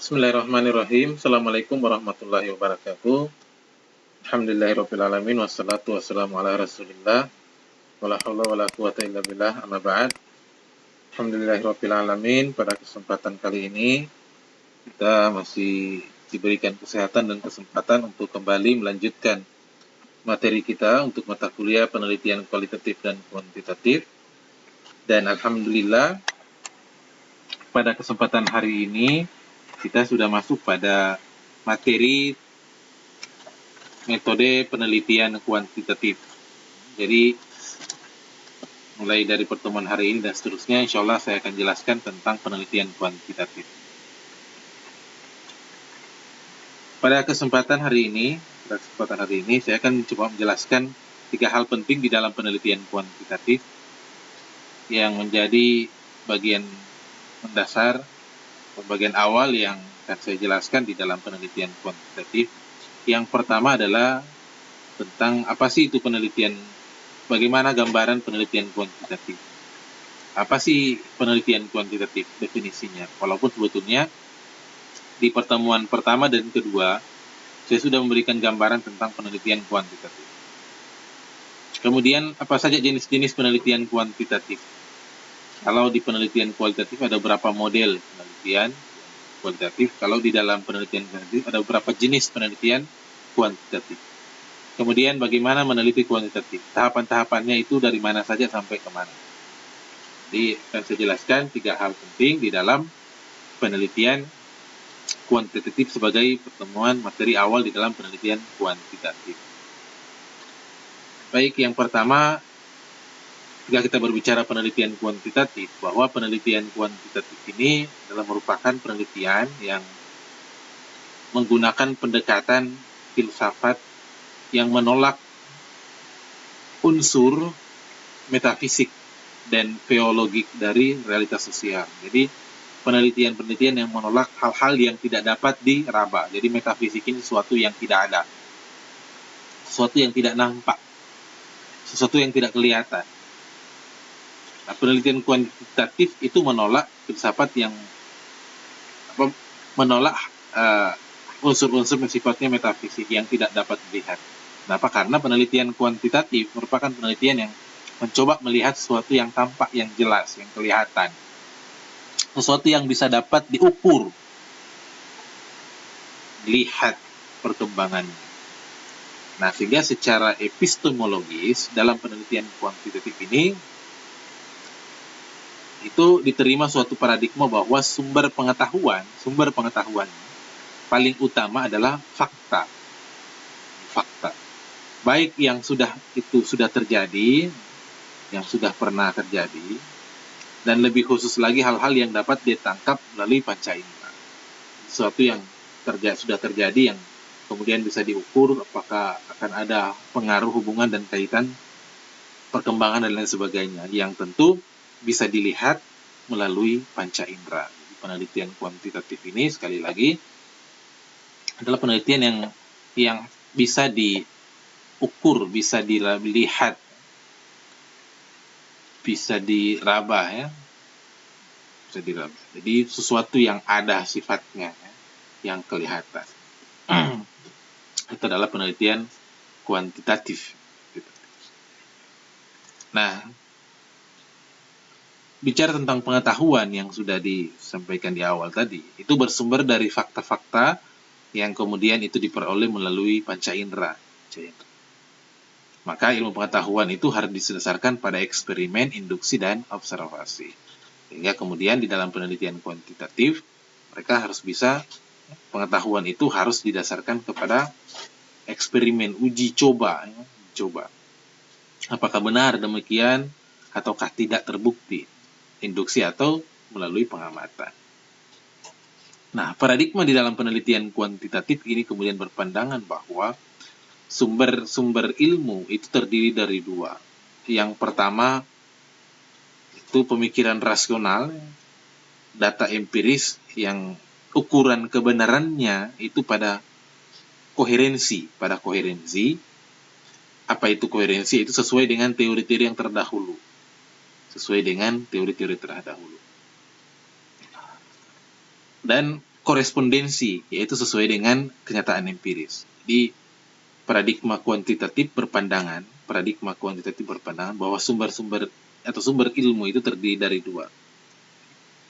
Bismillahirrahmanirrahim. Assalamualaikum warahmatullahi wabarakatuh. Alhamdulillahirrahmanirrahim. Wassalatu wassalamu ala rasulillah. Wala hawla wala quwata illa billah, amma ba'd. Alhamdulillahirrahmanirrahim. Pada kesempatan kali ini kita masih diberikan kesehatan dan kesempatan untuk kembali melanjutkan materi kita untuk mata kuliah penelitian kualitatif dan kuantitatif. Dan alhamdulillah pada kesempatan hari ini kita sudah masuk pada materi metode penelitian kuantitatif. Jadi mulai dari pertemuan hari ini dan seterusnya, insya Allah saya akan jelaskan tentang penelitian kuantitatif. Pada kesempatan hari ini saya akan coba menjelaskan 3 hal penting di dalam penelitian kuantitatif yang menjadi bagian mendasar, bagian awal yang akan saya jelaskan di dalam penelitian kuantitatif. Yang pertama adalah tentang apa sih itu penelitian, bagaimana gambaran penelitian kuantitatif. Apa sih penelitian kuantitatif definisinya? Walaupun sebetulnya di pertemuan pertama dan kedua, saya sudah memberikan gambaran tentang penelitian kuantitatif. Kemudian, apa saja jenis-jenis penelitian kuantitatif? Kalau di penelitian kualitatif ada beberapa model penelitian kuantitatif, kalau di dalam penelitian kuantitatif ada beberapa jenis penelitian kuantitatif. Kemudian bagaimana meneliti kuantitatif? Tahapan-tahapannya itu dari mana saja sampai kemana? Jadi akan saya jelaskan 3 hal penting di dalam penelitian kuantitatif sebagai pertemuan materi awal di dalam penelitian kuantitatif. Baik, yang pertama, jika kita berbicara penelitian kuantitatif, bahwa penelitian kuantitatif ini adalah merupakan penelitian yang menggunakan pendekatan filsafat yang menolak unsur metafisik dan teologik dari realitas sosial. Jadi penelitian-penelitian yang menolak hal-hal yang tidak dapat diraba. Jadi metafisik ini sesuatu yang tidak ada, sesuatu yang tidak nampak, sesuatu yang tidak kelihatan. Nah, penelitian kuantitatif itu menolak filsafat yang menolak unsur-unsur sifatnya metafisik yang tidak dapat dilihat. Kenapa? Karena penelitian kuantitatif merupakan penelitian yang mencoba melihat sesuatu yang tampak, yang jelas, yang kelihatan. Sesuatu yang bisa dapat diukur, lihat perkembangannya. Nah, sehingga secara epistemologis dalam penelitian kuantitatif ini itu diterima suatu paradigma bahwa sumber pengetahuan paling utama adalah fakta. Baik yang sudah terjadi, yang sudah pernah terjadi, dan lebih khusus lagi hal-hal yang dapat ditangkap melalui panca indera. Sesuatu yang sudah terjadi yang kemudian bisa diukur apakah akan ada pengaruh, hubungan dan kaitan perkembangan dan lain sebagainya, yang tentu bisa dilihat melalui panca indera. Penelitian kuantitatif ini sekali lagi adalah penelitian yang bisa diukur, bisa dilihat, bisa diraba ya. Bisa diraba. Jadi sesuatu yang ada sifatnya ya, yang kelihatan. Itu adalah penelitian kuantitatif. Nah, bicara tentang pengetahuan yang sudah disampaikan di awal tadi, itu bersumber dari fakta-fakta yang kemudian itu diperoleh melalui panca indera. Maka ilmu pengetahuan itu harus didasarkan pada eksperimen, induksi, dan observasi. Sehingga kemudian di dalam penelitian kuantitatif, mereka harus bisa, pengetahuan itu harus didasarkan kepada eksperimen, uji coba. Apakah benar demikian ataukah tidak terbukti, induksi atau melalui pengamatan. Nah, paradigma di dalam penelitian kuantitatif ini kemudian berpandangan bahwa sumber ilmu itu terdiri dari 2. Yang pertama itu pemikiran rasional, data empiris yang ukuran kebenarannya itu pada koherensi. Apa itu koherensi? Itu sesuai dengan teori-teori yang terdahulu. Dan korespondensi, yaitu sesuai dengan kenyataan empiris. Jadi paradigma kuantitatif berpandangan bahwa sumber-sumber atau sumber ilmu itu terdiri dari dua,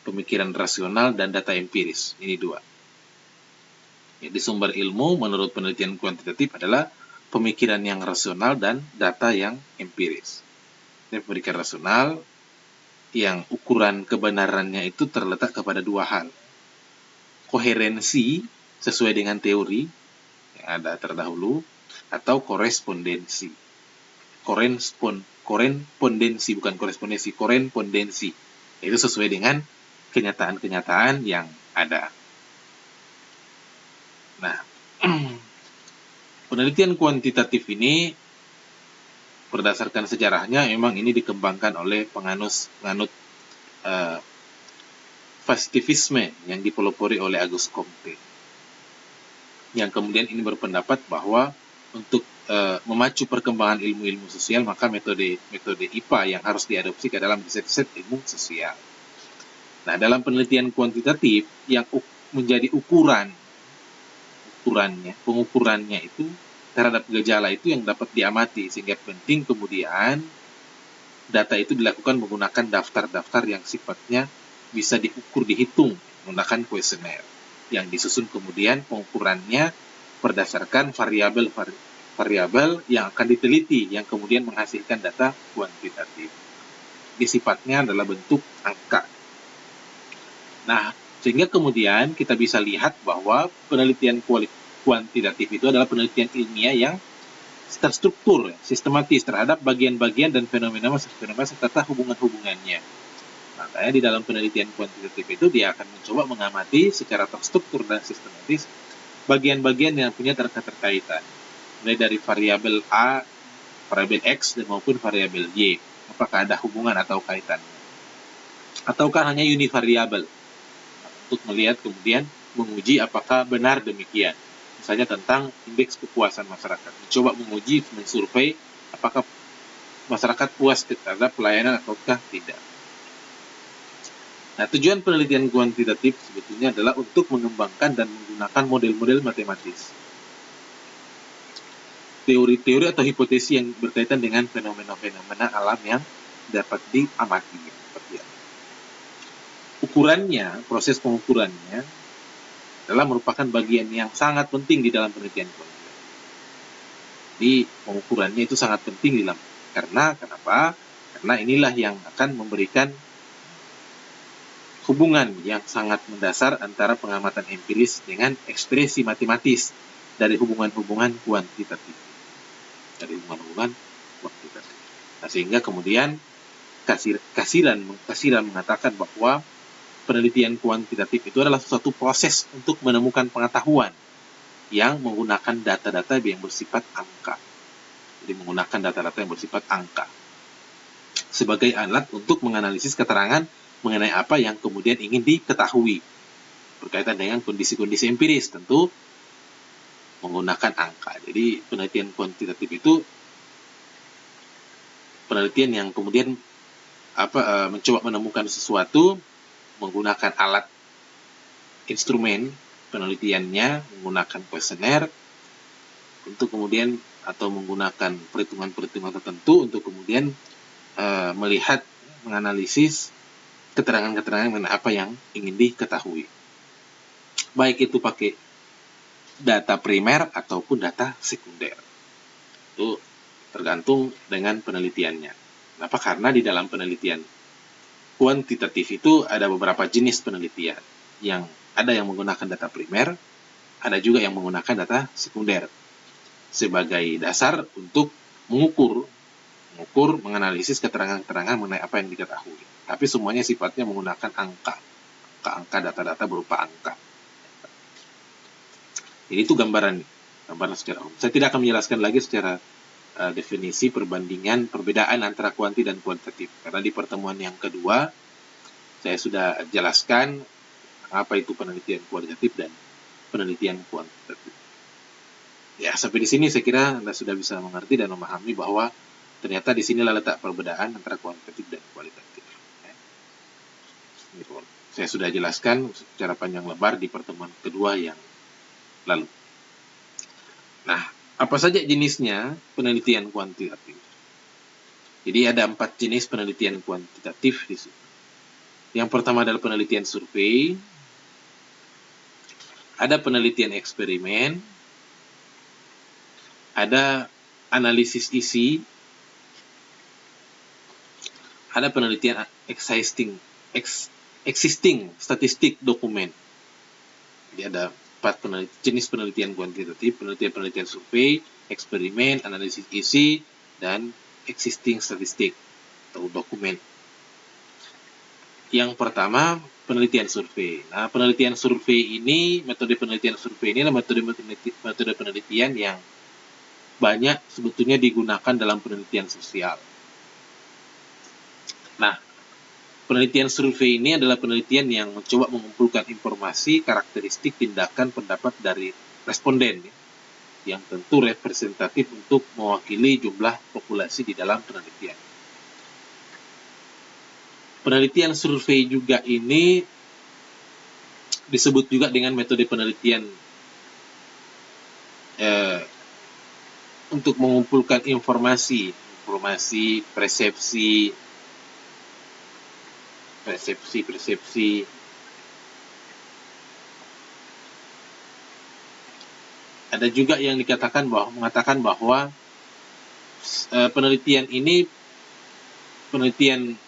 pemikiran rasional dan data empiris. Ini dua. Jadi sumber ilmu menurut penelitian kuantitatif adalah pemikiran yang rasional dan data yang empiris. Ini pemikiran rasional yang ukuran kebenarannya itu terletak kepada dua hal. Koherensi sesuai dengan teori yang ada terdahulu, atau korespondensi. Korespondensi, bukan korespondensi, korespondensi. Itu sesuai dengan kenyataan-kenyataan yang ada. Nah, penelitian kuantitatif ini berdasarkan sejarahnya memang ini dikembangkan oleh penganut positivisme yang dipelopori oleh Auguste Comte, yang kemudian ini berpendapat bahwa untuk memacu perkembangan ilmu-ilmu sosial, maka metode IPA yang harus diadopsi ke dalam riset-riset ilmu sosial. Nah, dalam penelitian kuantitatif yang menjadi pengukurannya itu terhadap gejala itu yang dapat diamati, sehingga penting kemudian data itu dilakukan menggunakan daftar-daftar yang sifatnya bisa dihitung menggunakan kuesioner yang disusun kemudian pengukurannya berdasarkan variabel yang akan diteliti yang kemudian menghasilkan data kuantitatif. Jadi sifatnya adalah bentuk angka. Nah, sehingga kemudian kita bisa lihat bahwa penelitian kuantitatif itu adalah penelitian ilmiah yang terstruktur, sistematis terhadap bagian-bagian dan fenomena serta hubungan-hubungannya. Makanya di dalam penelitian kuantitatif itu dia akan mencoba mengamati secara terstruktur dan sistematis bagian-bagian yang punya keterkaitan, mulai dari variabel A, variabel X, dan maupun variabel Y. Apakah ada hubungan atau kaitan? Ataukah hanya univariabel? Untuk melihat kemudian menguji apakah benar demikian. Misalnya tentang indeks kepuasan masyarakat. Mencoba menguji, mensurvei apakah masyarakat puas terhadap pelayanan ataukah tidak. Nah, tujuan penelitian kuantitatif sebetulnya adalah untuk mengembangkan dan menggunakan model-model matematis, teori-teori atau hipotesis yang berkaitan dengan fenomena-fenomena alam yang dapat diamati. Ukurannya, proses pengukurannya adalah merupakan bagian yang sangat penting di dalam penelitian kuantitatif. Jadi pengukurannya itu sangat penting kenapa? Karena inilah yang akan memberikan hubungan yang sangat mendasar antara pengamatan empiris dengan ekspresi matematis dari hubungan-hubungan kuantitatif. Nah, sehingga kemudian Kasiran mengatakan bahwa penelitian kuantitatif itu adalah suatu proses untuk menemukan pengetahuan yang menggunakan data-data yang bersifat angka. Jadi menggunakan data-data yang bersifat angka sebagai alat untuk menganalisis keterangan mengenai apa yang kemudian ingin diketahui berkaitan dengan kondisi-kondisi empiris, tentu menggunakan angka. Jadi penelitian kuantitatif itu penelitian yang kemudian mencoba menemukan sesuatu menggunakan alat instrumen penelitiannya, menggunakan kuesioner untuk kemudian atau menggunakan perhitungan-perhitungan tertentu untuk kemudian melihat, menganalisis keterangan-keterangan mengenai apa yang ingin diketahui. Baik itu pakai data primer ataupun data sekunder. Itu tergantung dengan penelitiannya. Kenapa? Karena di dalam penelitian kuantitatif itu ada beberapa jenis penelitian. Yang ada yang menggunakan data primer, ada juga yang menggunakan data sekunder sebagai dasar untuk mengukur, menganalisis keterangan-keterangan mengenai apa yang diketahui. Tapi semuanya sifatnya menggunakan angka data-data berupa angka. Jadi itu gambaran secara umum. Saya tidak akan menjelaskan lagi secara definisi perbedaan antara kuanti dan kuantitatif. Karena di pertemuan yang kedua, saya sudah jelaskan apa itu penelitian kualitatif dan penelitian kuantitatif. Ya, sampai di sini saya kira Anda sudah bisa mengerti dan memahami bahwa ternyata di sinilah letak perbedaan antara kuantitatif dan kualitatif. Saya sudah jelaskan secara panjang lebar di pertemuan kedua yang lalu. Nah, apa saja jenisnya penelitian kuantitatif? Jadi ada 4 jenis penelitian kuantitatif di sini. Yang pertama adalah penelitian survei, ada penelitian eksperimen, ada analisis isi, ada penelitian existing statistik dokumen. Jadi ada 4 jenis penelitian kuantitatif: penelitian survei, eksperimen, analisis isi, dan existing statistik atau dokumen. Yang pertama, penelitian survei. Nah, penelitian survei ini, metode penelitian survei ini adalah metode penelitian yang banyak sebetulnya digunakan dalam penelitian sosial. Nah, penelitian survei ini adalah penelitian yang mencoba mengumpulkan informasi, karakteristik, tindakan, pendapat dari responden, yang tentu representatif untuk mewakili jumlah populasi di dalam penelitian. Penelitian survei juga ini disebut juga dengan metode penelitian untuk mengumpulkan informasi, persepsi. Ada juga yang mengatakan bahwa penelitian ini penelitian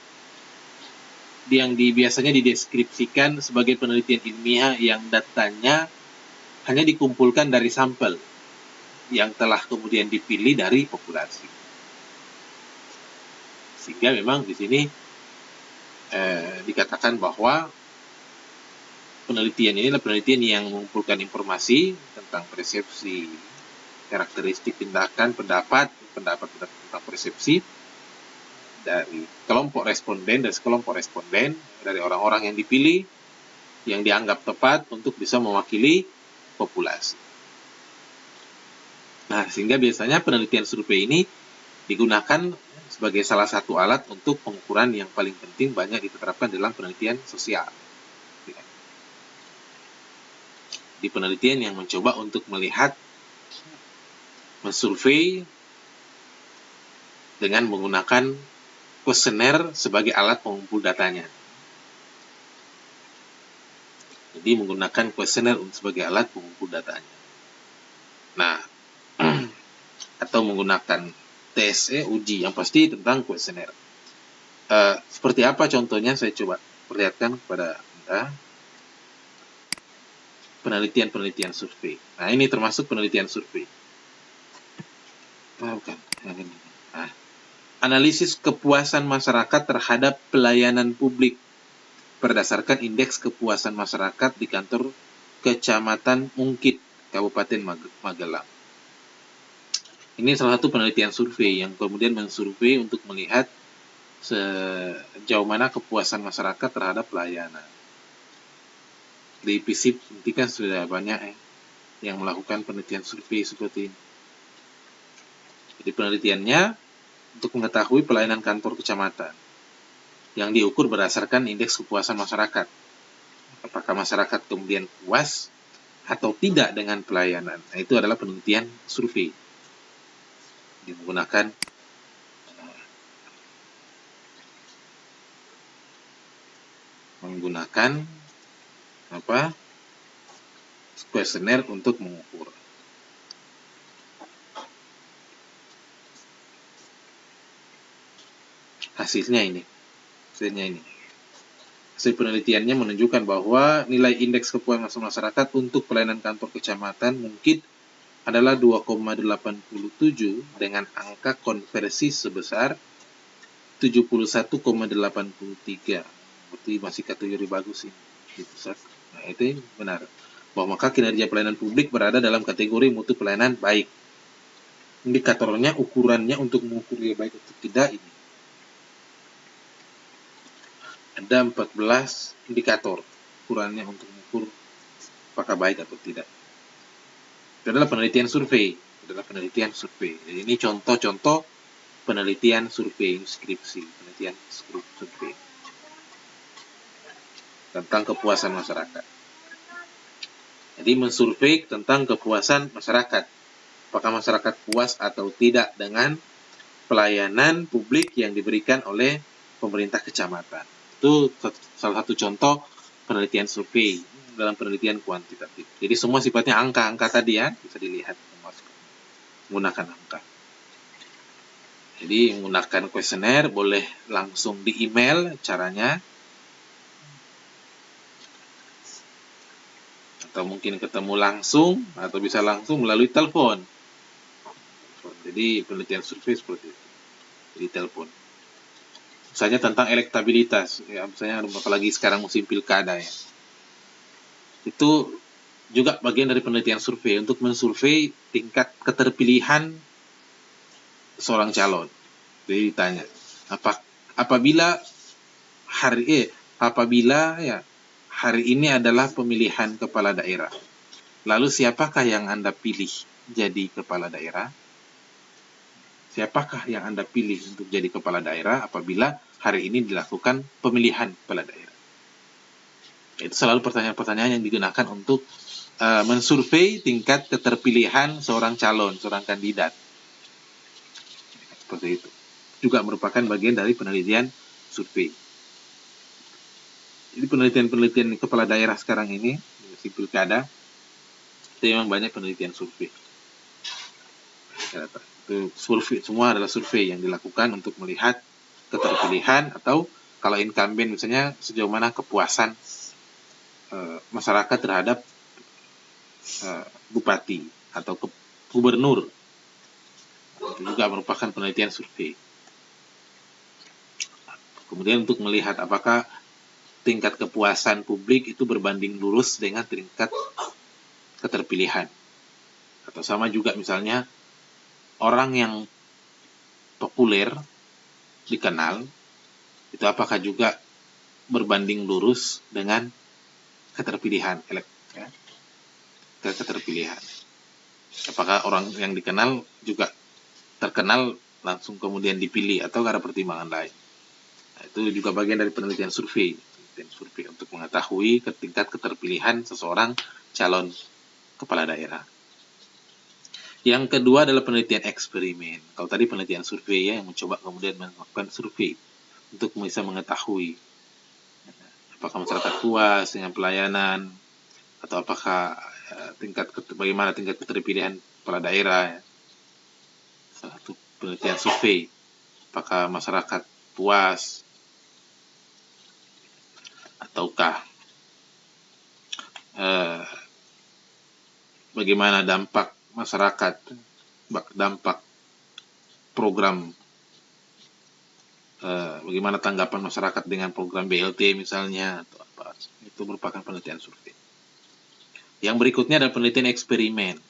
yang biasanya dideskripsikan sebagai penelitian ilmiah yang datanya hanya dikumpulkan dari sampel yang telah kemudian dipilih dari populasi. Sehingga memang di sini dikatakan bahwa penelitian ini adalah penelitian yang mengumpulkan informasi tentang persepsi, karakteristik, tindakan, pendapat tentang persepsi dari kelompok responden dari orang-orang yang dipilih, yang dianggap tepat untuk bisa mewakili populasi. Nah, sehingga biasanya penelitian survei ini digunakan sebagai salah satu alat untuk pengukuran yang paling penting banyak diterapkan dalam penelitian sosial. Di penelitian yang mencoba untuk melihat, mensurvei dengan menggunakan kuesioner sebagai alat pengumpul datanya. Jadi menggunakan kuesioner sebagai alat pengumpul datanya. Nah, atau menggunakan tes, uji, yang pasti tentang kuesioner. Seperti apa contohnya, saya coba perlihatkan kepada Anda. Penelitian survei. Nah, ini termasuk penelitian survei. Analisis kepuasan masyarakat terhadap pelayanan publik berdasarkan indeks kepuasan masyarakat di kantor Kecamatan Mungkit, Kabupaten Magelang. Ini salah satu penelitian survei yang kemudian mensurvei untuk melihat sejauh mana kepuasan masyarakat terhadap pelayanan. Di PISIP nanti kan sudah banyak yang melakukan penelitian survei seperti ini. Jadi penelitiannya untuk mengetahui pelayanan kantor kecamatan yang diukur berdasarkan indeks kepuasan masyarakat. Apakah masyarakat kemudian puas atau tidak dengan pelayanan? Nah, itu adalah penelitian survei. Menggunakan kuesioner untuk mengukur. Hasilnya ini. Hasil penelitiannya menunjukkan bahwa nilai indeks kepuasan masyarakat untuk pelayanan kantor kecamatan mungkin adalah 2,87 dengan angka konversi sebesar 71,83. Berarti masih kategori bagus ini di pusat. Nah, itu benar. Bahwa maka kinerja pelayanan publik berada dalam kategori mutu pelayanan baik. Indikatornya, ukurannya untuk mengukur dia baik atau tidak ini. Ada 14 indikator ukurannya untuk mengukur apakah baik atau tidak. Itu adalah penelitian survei. Jadi ini contoh-contoh penelitian survei skripsi, penelitian survei. tentang kepuasan masyarakat. Jadi mensurvei tentang kepuasan masyarakat. Apakah masyarakat puas atau tidak dengan pelayanan publik yang diberikan oleh pemerintah kecamatan. Itu salah satu contoh penelitian survei dalam penelitian kuantitatif. Jadi semua sifatnya angka-angka tadi ya, bisa dilihat menggunakan angka. Jadi menggunakan kuesioner, boleh langsung di email caranya, atau mungkin ketemu langsung, atau bisa langsung melalui telepon. Jadi penelitian survei seperti itu, di telepon. Misalnya tentang elektabilitas, ya, misalnya apalagi sekarang musim pilkada ya. Itu juga bagian dari penelitian survei untuk mensurvei tingkat keterpilihan seorang calon. Jadi ditanya, apabila hari ini adalah pemilihan kepala daerah, lalu siapakah yang Anda pilih jadi kepala daerah? Siapakah yang Anda pilih untuk jadi kepala daerah apabila hari ini dilakukan pemilihan kepala daerah? Itu selalu pertanyaan-pertanyaan yang digunakan untuk mensurvei tingkat keterpilihan seorang calon, seorang kandidat. Seperti itu. Juga merupakan bagian dari penelitian survei. Jadi penelitian-penelitian kepala daerah sekarang ini, di pilkada, itu memang banyak penelitian survei. Itu survei, semua adalah survei yang dilakukan untuk melihat keterpilihan atau kalau incumbent misalnya sejauh mana kepuasan masyarakat terhadap bupati atau gubernur. Itu juga merupakan penelitian survei. Kemudian untuk melihat apakah tingkat kepuasan publik itu berbanding lurus dengan tingkat keterpilihan. Atau sama juga misalnya orang yang populer dikenal itu apakah juga berbanding lurus dengan keterpilihan keterpilihan. Apakah orang yang dikenal juga terkenal langsung kemudian dipilih atau ada pertimbangan lain. Nah, itu juga bagian dari penelitian survei untuk mengetahui tingkat keterpilihan seseorang calon kepala daerah. Yang kedua adalah penelitian eksperimen. Kalau tadi penelitian survei ya, yang mencoba kemudian melakukan survei untuk bisa mengetahui apakah masyarakat puas dengan pelayanan atau apakah bagaimana tingkat keterpilihan kepala daerah. Ya. Salah satu penelitian survei, apakah masyarakat puas ataukah bagaimana dampak masyarakat, dampak program, bagaimana tanggapan masyarakat dengan program BLT misalnya, atau apa, itu merupakan penelitian survei. Yang berikutnya adalah penelitian eksperimen.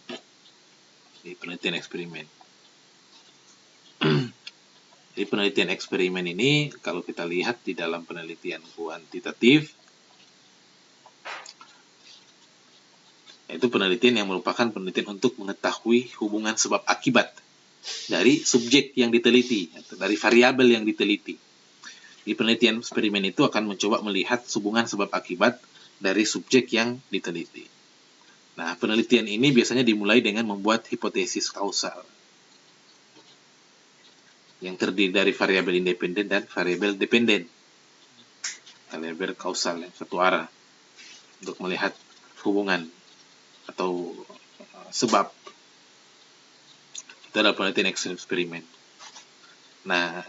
Jadi penelitian eksperimen. Jadi penelitian eksperimen ini kalau kita lihat di dalam penelitian kuantitatif, itu penelitian yang merupakan penelitian untuk mengetahui hubungan sebab akibat dari subjek yang diteliti, atau dari variabel yang diteliti. Di penelitian eksperimen itu akan mencoba melihat hubungan sebab akibat dari subjek yang diteliti. Nah, penelitian ini biasanya dimulai dengan membuat hipotesis kausal yang terdiri dari variabel independen dan variabel dependen. Variabel kausal yang satu arah untuk melihat hubungan atau sebab. Itu adalah penelitian eksperimen. Nah,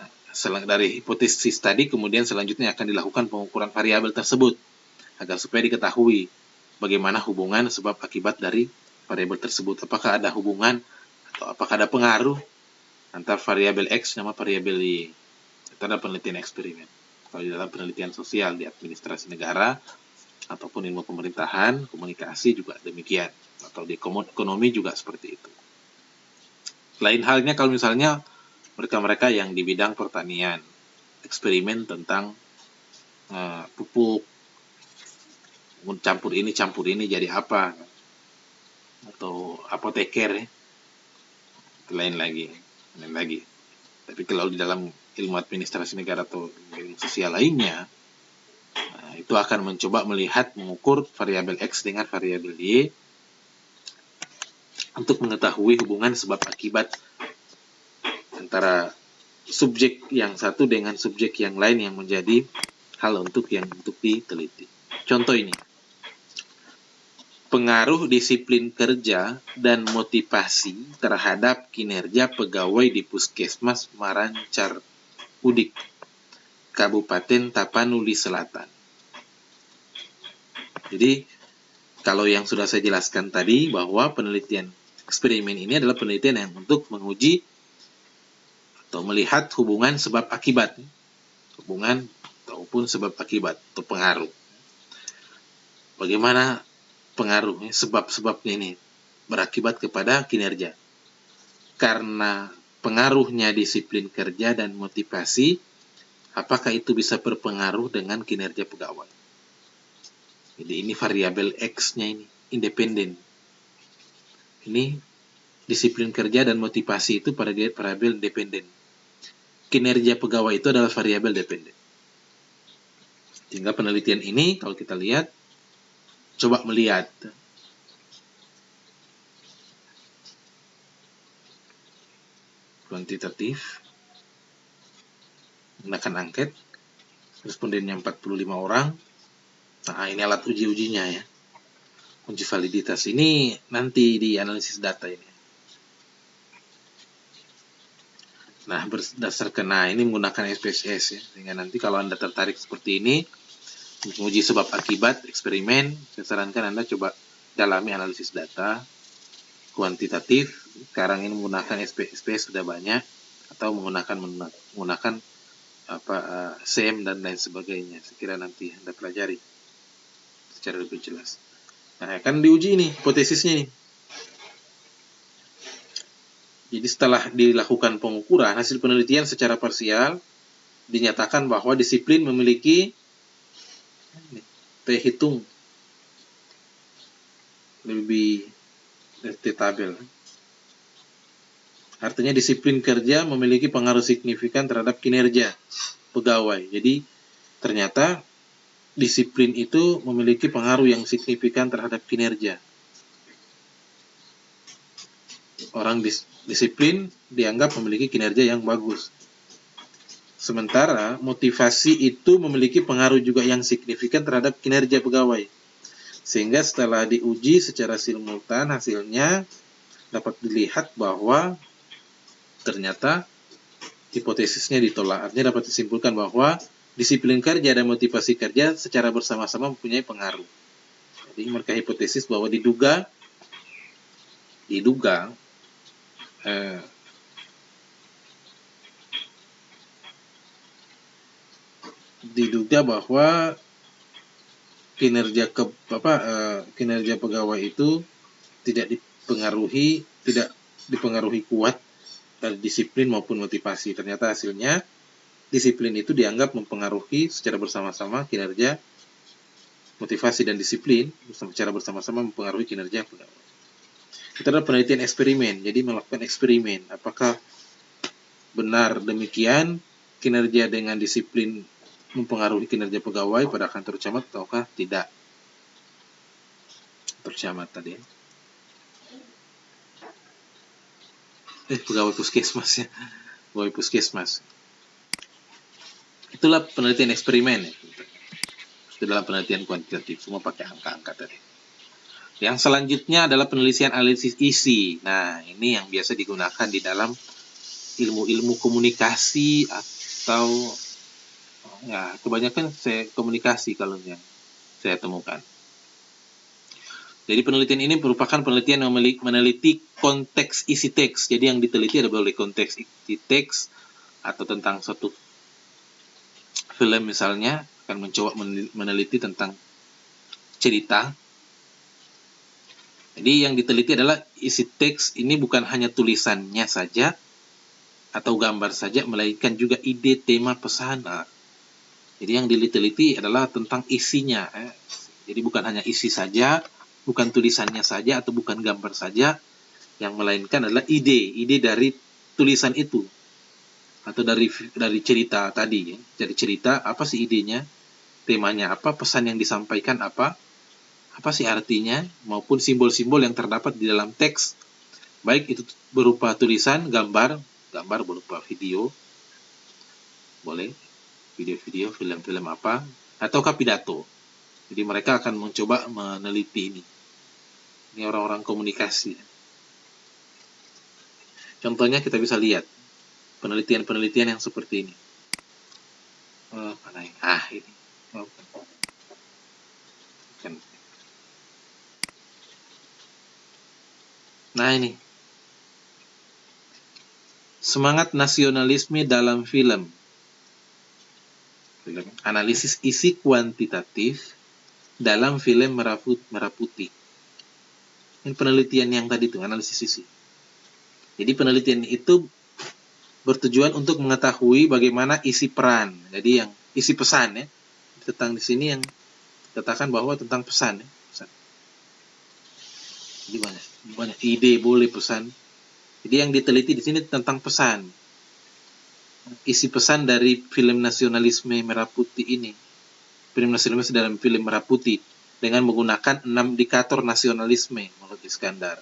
dari hipotesis tadi kemudian selanjutnya akan dilakukan pengukuran variabel tersebut agar supaya diketahui bagaimana hubungan sebab akibat dari variabel tersebut. Apakah ada hubungan atau apakah ada pengaruh antara variabel X sama variabel Y. Itu adalah penelitian eksperimen. Kalau di dalam penelitian sosial di administrasi negara ataupun ilmu pemerintahan, komunikasi juga demikian. Atau di ekonomi juga seperti itu. Lain halnya kalau misalnya mereka-mereka yang di bidang pertanian, eksperimen tentang pupuk, campur ini jadi apa, atau apoteker, lain lagi. Tapi kalau di dalam ilmu administrasi negara atau ilmu sosial lainnya, Nah, itu akan mencoba melihat mengukur variabel X dengan variabel Y untuk mengetahui hubungan sebab akibat antara subjek yang satu dengan subjek yang lain yang menjadi hal untuk diteliti. Contoh ini. Pengaruh disiplin kerja dan motivasi terhadap kinerja pegawai di Puskesmas Marancar Udik, Kabupaten Tapanuli Selatan. Jadi, kalau yang sudah saya jelaskan tadi, bahwa penelitian eksperimen ini adalah penelitian yang untuk menguji atau melihat hubungan sebab akibat, hubungan ataupun sebab akibat atau pengaruh. Bagaimana pengaruhnya, sebab-sebabnya ini berakibat kepada kinerja. Karena pengaruhnya disiplin kerja dan motivasi, apakah itu bisa berpengaruh dengan kinerja pegawai? Jadi ini variabel X-nya ini, independen. Ini disiplin kerja dan motivasi itu variabel independen. Kinerja pegawai itu adalah variabel dependen. Sehingga penelitian ini, kalau kita lihat, coba melihat kuantitatif, menggunakan angket, respondennya 45 orang. Nah, ini alat uji-ujinya ya. Uji validitas ini nanti di analisis data ini. Nah, berdasarkan, ini menggunakan SPSS ya. Sehingga nanti kalau Anda tertarik seperti ini, menguji sebab akibat eksperimen, saya sarankan Anda coba dalami analisis data kuantitatif. Sekarang ini menggunakan SPSS sudah banyak, atau menggunakan SEM dan lain sebagainya. Sekira nanti Anda pelajari secara lebih jelas. Nah, akan diuji ini hipotesisnya nih. Jadi setelah dilakukan pengukuran hasil penelitian secara parsial, dinyatakan bahwa disiplin memiliki T hitung lebih dari tabel. Artinya disiplin kerja memiliki pengaruh signifikan terhadap kinerja pegawai. Jadi ternyata disiplin itu memiliki pengaruh yang signifikan terhadap kinerja. Orang disiplin dianggap memiliki kinerja yang bagus. Sementara motivasi itu memiliki pengaruh juga yang signifikan terhadap kinerja pegawai. Sehingga setelah diuji secara simultan, hasilnya dapat dilihat bahwa ternyata hipotesisnya ditolak. Artinya dapat disimpulkan bahwa disiplin kerja dan motivasi kerja secara bersama-sama mempunyai pengaruh. Jadi mereka hipotesis bahwa diduga bahwa kinerja pegawai itu tidak dipengaruhi kuat dari disiplin maupun motivasi. Ternyata hasilnya disiplin itu dianggap mempengaruhi secara bersama-sama kinerja, motivasi dan disiplin secara bersama-sama mempengaruhi kinerja pegawai. Itu adalah penelitian eksperimen. Jadi melakukan eksperimen, apakah benar demikian kinerja dengan disiplin mempengaruhi kinerja pegawai pada kantor camat ataukah tidak? Kantor camat tadi. Pegawai puskesmas ya. Pegawai puskesmas. Itulah penelitian eksperimen ya. Itu adalah penelitian kuantitatif, semua pakai angka-angka tadi. Yang selanjutnya adalah penelitian analisis isi. Nah, ini yang biasa digunakan di dalam ilmu-ilmu komunikasi atau ya kebanyakan komunikasi kalau yang saya temukan. Jadi penelitian ini merupakan penelitian yang meneliti konteks isi teks. Jadi yang diteliti adalah konteks isi teks atau tentang suatu film misalnya, akan mencoba meneliti tentang cerita. Jadi yang diteliti adalah isi teks ini bukan hanya tulisannya saja atau gambar saja, melainkan juga ide, tema, pesan. Jadi yang diteliti adalah tentang isinya. Jadi bukan hanya isi saja, bukan tulisannya saja atau bukan gambar saja, yang melainkan adalah ide dari tulisan itu atau dari cerita tadi. Jadi cerita apa sih idenya? temanya apa, pesan yang disampaikan apa sih artinya, maupun simbol-simbol yang terdapat di dalam teks, baik itu berupa tulisan, gambar berupa video, boleh video-video, film-film apa, ataukah pidato. Jadi mereka akan mencoba meneliti ini. Ini orang-orang komunikasi. Contohnya kita bisa lihat penelitian-penelitian yang seperti ini. Mana ini? Ini. Nah ini. Semangat nasionalisme dalam film. Analisis isi kuantitatif dalam film Merah Putih. Ini penelitian yang tadi itu, analisis isi. Jadi penelitian itu bertujuan untuk mengetahui bagaimana isi peran. Jadi yang isi pesan ya. Tentang di sini yang katakan bahwa tentang pesan ya. Pesan. Jadi banyak ide, boleh pesan. Jadi yang diteliti di sini tentang pesan. Isi pesan dari film nasionalisme Merah Putih ini. Film nasionalisme dalam film Merah Putih dengan menggunakan 6 indikator nasionalisme menurut Iskandar.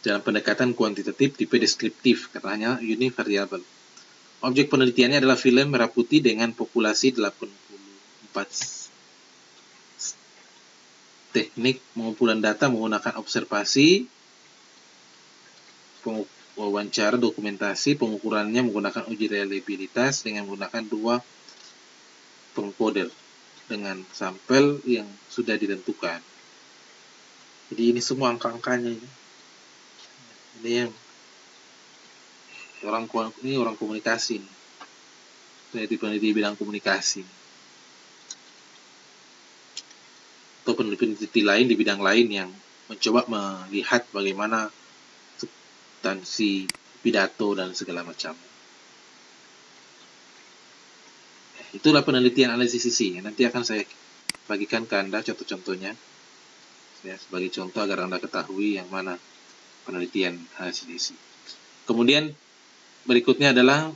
Dalam pendekatan kuantitatif tipe deskriptif, katanya univariable. Objek penelitiannya adalah film Merah Putih dengan populasi 84. Teknik pengumpulan data menggunakan observasi, wawancara, dokumentasi, pengukurannya menggunakan uji reliabilitas dengan menggunakan 2 pengkoder dengan sampel yang sudah ditentukan. Jadi ini semua angka-angkanya ini. Ini yang orang komunikasi nih. Peneliti bidang komunikasi. Atau peneliti lain di bidang lain yang mencoba melihat bagaimana substansi pidato dan segala macam. Itulah penelitian analisis isi. Nanti akan saya bagikan ke Anda contoh-contohnya. Ya, sebagai contoh agar Anda ketahui yang mana penelitian analisis isi. Kemudian berikutnya adalah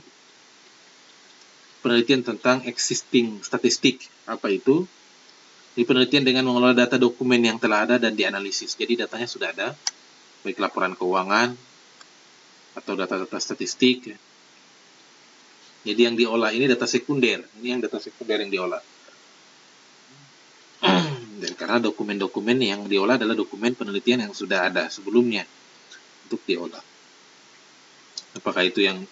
penelitian tentang existing statistik. Apa itu? Di penelitian dengan mengelola data dokumen yang telah ada dan dianalisis. Jadi datanya sudah ada, baik laporan keuangan atau data-data statistik. Jadi yang diolah ini data sekunder. Ini yang data sekunder yang diolah. Dan karena dokumen-dokumen yang diolah adalah dokumen penelitian yang sudah ada sebelumnya untuk diolah. Apakah itu yang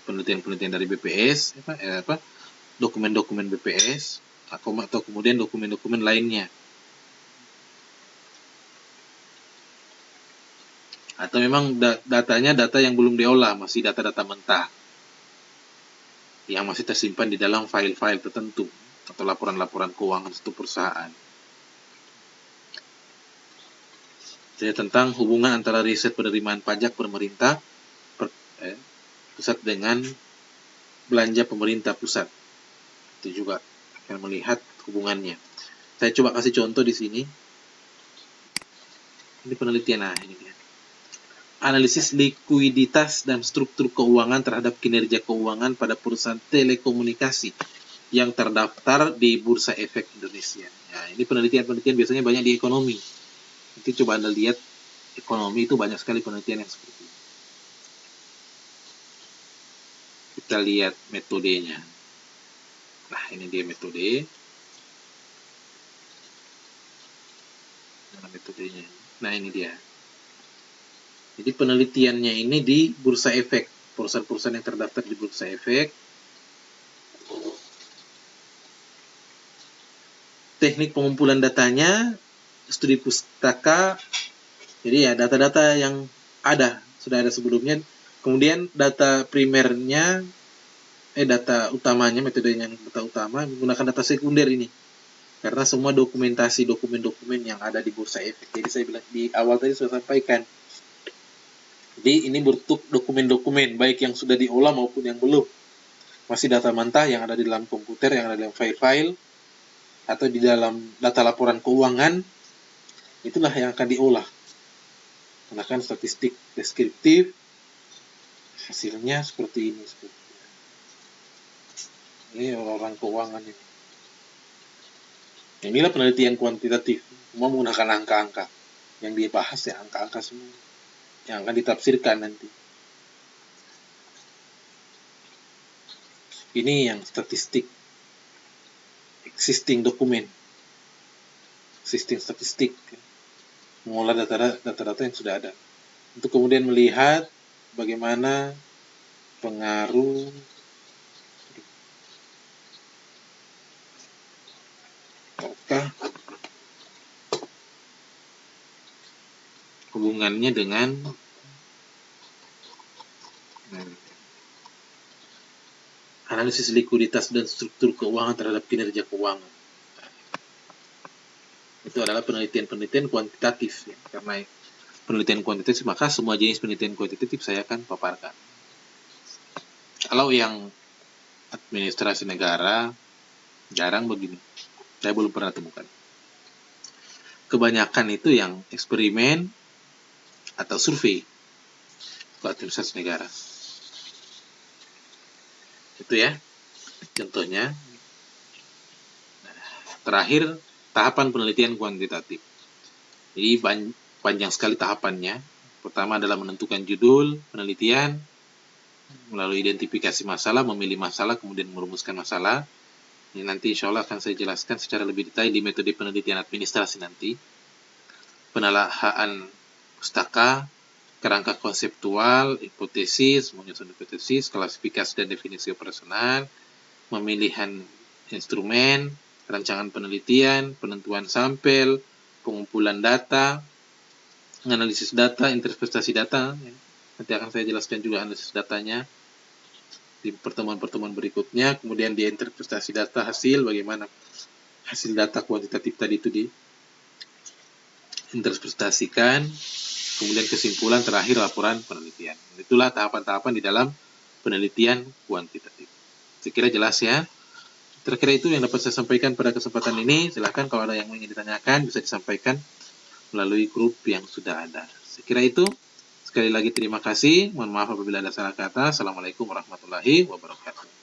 penelitian-penelitian dari BPS, dokumen-dokumen BPS, atau kemudian dokumen-dokumen lainnya. Atau memang datanya data yang belum diolah, masih data-data mentah yang masih tersimpan di dalam file-file tertentu atau laporan-laporan keuangan suatu perusahaan. Jadi tentang hubungan antara riset penerimaan pajak pemerintah pusat dengan belanja pemerintah pusat. Itu juga akan melihat hubungannya. Saya coba kasih contoh di sini. Ini penelitian, ini dia. Analisis likuiditas dan struktur keuangan terhadap kinerja keuangan pada perusahaan telekomunikasi yang terdaftar di Bursa Efek Indonesia. Nah, ini penelitian-penelitian biasanya banyak di ekonomi. Nanti coba Anda lihat, ekonomi itu banyak sekali penelitian yang seperti ini. Kita lihat metodenya. Nah, ini dia metode. Nah, metodenya. Nah, ini dia. Jadi penelitiannya ini di Bursa Efek. Perusahaan-perusahaan yang terdaftar di Bursa Efek. Teknik pengumpulan datanya, studi pustaka. Jadi ya data-data yang ada, sudah ada sebelumnya. Kemudian data primernya, data utamanya, metodenya data utama, menggunakan data sekunder ini. Karena semua dokumentasi, dokumen-dokumen yang ada di Bursa Efek. Jadi saya bilang di awal tadi sudah sampaikan. Jadi ini bentuk dokumen-dokumen, baik yang sudah diolah maupun yang belum. Masih data mentah yang ada di dalam komputer, yang ada di dalam file-file, atau di dalam data laporan keuangan, itulah yang akan diolah. Menggunakan statistik deskriptif, hasilnya seperti ini. Ini orang-orang keuangan ini. Inilah penelitian kuantitatif, semua menggunakan angka-angka. Yang dibahas ya angka-angka semua, yang akan ditafsirkan nanti. Ini yang statistik, existing dokumen, existing statistik, mengolah data-data yang sudah ada. Untuk kemudian melihat bagaimana pengaruh hubungannya dengan analisis likuiditas dan struktur keuangan terhadap kinerja keuangan. Itu adalah penelitian-penelitian kuantitatif ya. Karena penelitian kuantitatif, maka semua jenis penelitian kuantitatif saya akan paparkan. Kalau yang administrasi negara jarang begini, saya belum pernah temukan. Kebanyakan itu yang eksperimen atau survei ke administrasi negara. Itu ya contohnya. Terakhir, tahapan penelitian kuantitatif. Jadi panjang sekali tahapannya. Pertama adalah menentukan judul penelitian, melalui identifikasi masalah, memilih masalah, kemudian merumuskan masalah. Ini nanti insya Allah akan saya jelaskan secara lebih detail di metode penelitian administrasi nanti. Penelaahan pustaka, kerangka konseptual, hipotesis, menyusun hipotesis, klasifikasi dan definisi operasional, pemilihan instrumen, rancangan penelitian, penentuan sampel, pengumpulan data, analisis data, interpretasi data. Nanti akan saya jelaskan juga analisis datanya di pertemuan-pertemuan berikutnya. Kemudian di interpretasi data hasil, bagaimana hasil data kuantitatif tadi itu diinterpretasikan. Kemudian kesimpulan terakhir laporan penelitian. Itulah tahapan-tahapan di dalam penelitian kuantitatif. Saya kira jelas ya. Kira-kira itu yang dapat saya sampaikan pada kesempatan ini. Silahkan kalau ada yang ingin ditanyakan bisa disampaikan melalui grup yang sudah ada. Saya kira itu. Sekali lagi terima kasih. Mohon maaf apabila ada salah kata. Assalamualaikum warahmatullahi wabarakatuh.